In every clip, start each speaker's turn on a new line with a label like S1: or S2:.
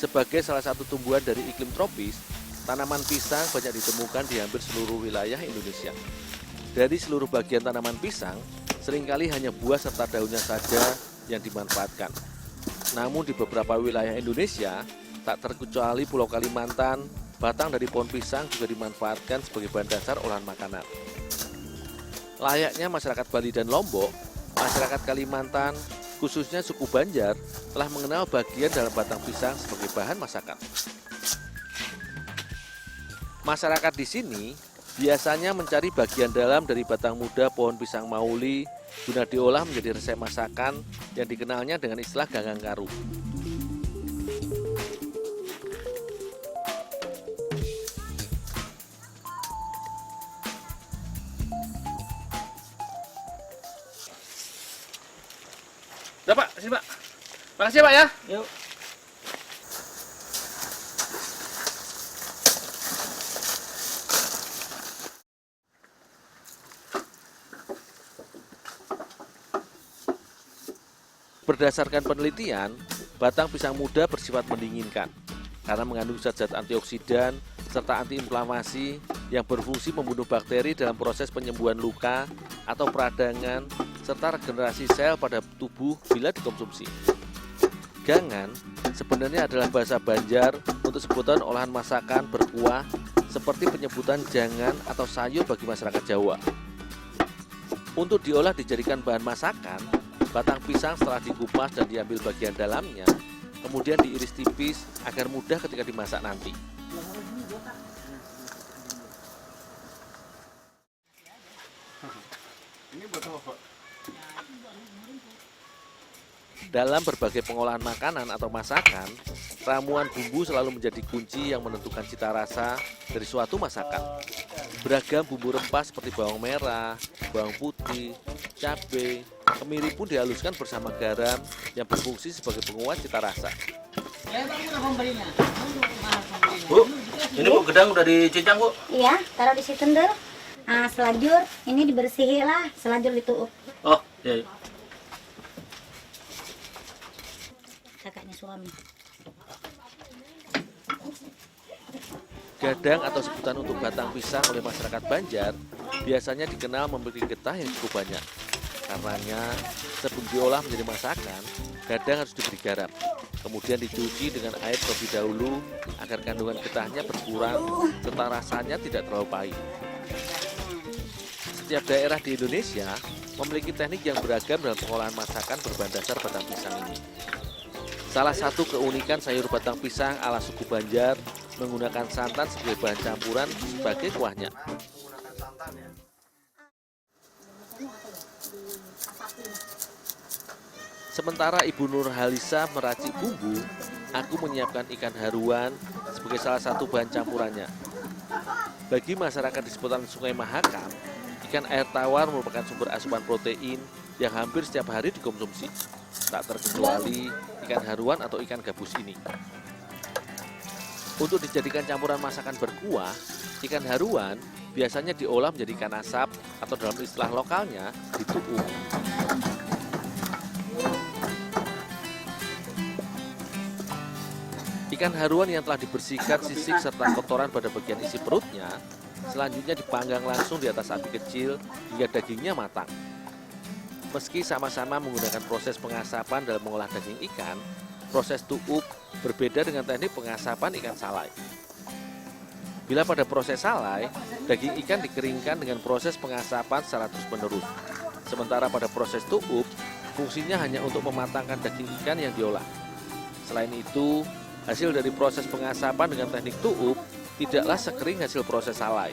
S1: Sebagai salah satu tumbuhan dari iklim tropis, tanaman pisang banyak ditemukan di hampir seluruh wilayah Indonesia. Dari seluruh bagian tanaman pisang, seringkali hanya buah serta daunnya saja yang dimanfaatkan. Namun di beberapa wilayah Indonesia, tak terkecuali Pulau Kalimantan, batang dari pohon pisang juga dimanfaatkan sebagai bahan dasar olahan makanan. Layaknya masyarakat Bali dan Lombok, masyarakat Kalimantan, khususnya suku Banjar, telah mengenal bagian dalam batang pisang sebagai bahan masakan. Masyarakat di sini biasanya mencari bagian dalam dari batang muda pohon pisang mauli guna diolah menjadi resep masakan yang dikenalnya dengan istilah ganggang karu. Udah Pak, sini Pak. Makasih ya Pak ya.
S2: Yuk.
S1: Berdasarkan penelitian, batang pisang muda bersifat mendinginkan karena mengandung zat-zat antioksidan serta antiinflamasi yang berfungsi membunuh bakteri dalam proses penyembuhan luka atau peradangan serta regenerasi sel pada tubuh bila dikonsumsi. Gangan sebenarnya adalah bahasa Banjar untuk sebutan olahan masakan berkuah seperti penyebutan jangan atau sayur bagi masyarakat Jawa. Untuk diolah dijadikan bahan masakan, batang pisang setelah dikupas dan diambil bagian dalamnya, kemudian diiris tipis agar mudah ketika dimasak nanti. Dalam berbagai pengolahan makanan atau masakan, ramuan bumbu selalu menjadi kunci yang menentukan cita rasa dari suatu masakan. Beragam bumbu rempah seperti bawang merah, bawang putih, cabai, kemiri pun dihaluskan bersama garam yang berfungsi sebagai penguat cita rasa.
S2: Bu, ini Bu gedang udah dicincang Bu?
S3: Iya, taruh di situ dulu. Nah, selajur ini dibersihin lah, selajur dituup.
S2: Oh, iya.
S3: Kakaknya suami.
S1: Gadang atau sebutan untuk batang pisang oleh masyarakat Banjar biasanya dikenal memiliki getah yang cukup banyak. Karenanya, sebelum diolah menjadi masakan, gadang harus diberi garam. Kemudian dicuci dengan air terlebih dahulu agar kandungan getahnya berkurang serta rasanya tidak terlalu pahit. Setiap daerah di Indonesia memiliki teknik yang beragam dalam pengolahan masakan berbahan dasar batang pisang ini. Salah satu keunikan sayur batang pisang ala suku Banjar menggunakan santan sebagai bahan campuran sebagai kuahnya. Sementara Ibu Nur Halisa meracik bumbu, aku menyiapkan ikan haruan sebagai salah satu bahan campurannya. Bagi masyarakat di seputaran Sungai Mahakam, ikan air tawar merupakan sumber asupan protein yang hampir setiap hari dikonsumsi. Tak terkecuali ikan haruan atau ikan gabus ini. Untuk dijadikan campuran masakan berkuah, ikan haruan biasanya diolah menjadi ikan asap atau dalam istilah lokalnya dituup. Ikan haruan yang telah dibersihkan sisik serta kotoran pada bagian isi perutnya, selanjutnya dipanggang langsung di atas api kecil hingga dagingnya matang. Meski sama-sama menggunakan proses pengasapan dalam mengolah daging ikan, proses tuup berbeda dengan teknik pengasapan ikan salai. Bila pada proses salai, daging ikan dikeringkan dengan proses pengasapan secara terus-menerus. Sementara pada proses tuup, fungsinya hanya untuk mematangkan daging ikan yang diolah. Selain itu, hasil dari proses pengasapan dengan teknik tuup tidaklah sekering hasil proses salai.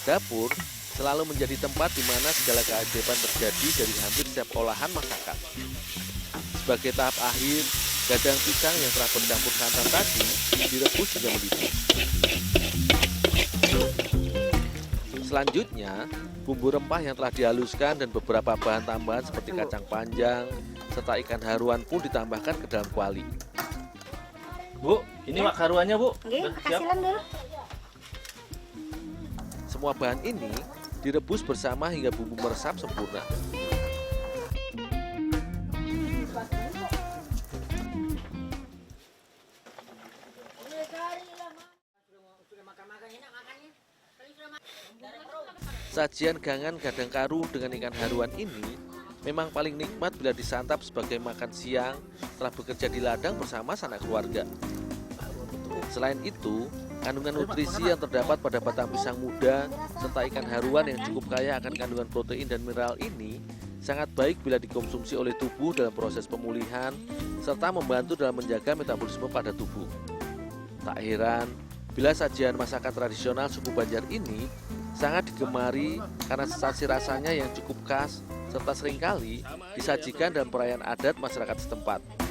S1: Dapur selalu menjadi tempat di mana segala keajaiban terjadi dari hampir setiap olahan masakan. Sebagai tahap akhir, gadang pisang yang telah bercampur santan tadi direbus hingga mendidih. Selanjutnya, bumbu rempah yang telah dihaluskan dan beberapa bahan tambahan seperti kacang panjang, serta ikan haruan pun ditambahkan ke dalam kuali.
S2: Bu, ini wak haruannya Bu.
S3: Oke,
S2: Udah siap?
S3: kasih lem dulu.
S1: Semua bahan ini direbus bersama hingga bumbu meresap sempurna. Sajian gangan gadang karu dengan ikan haruan ini memang paling nikmat bila disantap sebagai makan siang setelah bekerja di ladang bersama sanak keluarga. Selain itu, kandungan nutrisi yang terdapat pada batang pisang muda serta ikan haruan yang cukup kaya akan kandungan protein dan mineral ini sangat baik bila dikonsumsi oleh tubuh dalam proses pemulihan serta membantu dalam menjaga metabolisme pada tubuh. Tak heran bila sajian masakan tradisional suku Banjar ini sangat digemari karena sensasi rasanya yang cukup khas serta seringkali disajikan dalam perayaan adat masyarakat setempat.